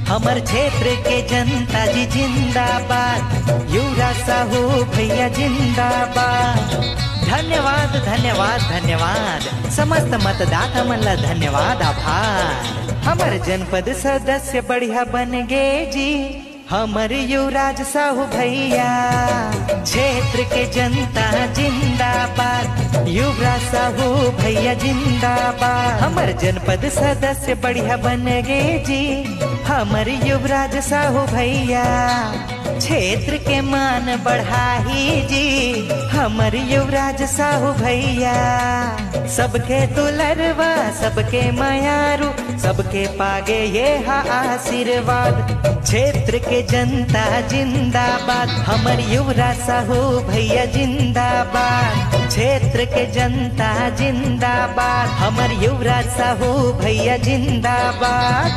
हमर क्षेत्र के जनता जी जिंदाबाद, युवराज साहू भैया जिंदाबाद। धन्यवाद धन्यवाद धन्यवाद, समस्त मतदाता मन ला धन्यवाद आभार। हमर जनपद सदस्य बढ़िया बन गे जी, हमर युवराज साहू भैया। क्षेत्र के जनता जिंदाबाद, युवराज साहू भैया जिंदाबाद। हमर जनपद सदस्य बढ़िया बन गे जी, हमर युवराज साहू भैया। क्षेत्र के मान बढ़ाही जी, हमर युवराज साहू भैया। सबके दुलरवा सबके मायारू, सबके पागे ये हा आशीर्वाद। क्षेत्र के जनता जिंदाबाद, हमर युवराज साहू भैया जिंदाबाद। क्षेत्र के जनता जिंदाबाद, हमर युवराज साहू भैया जिंदाबाद।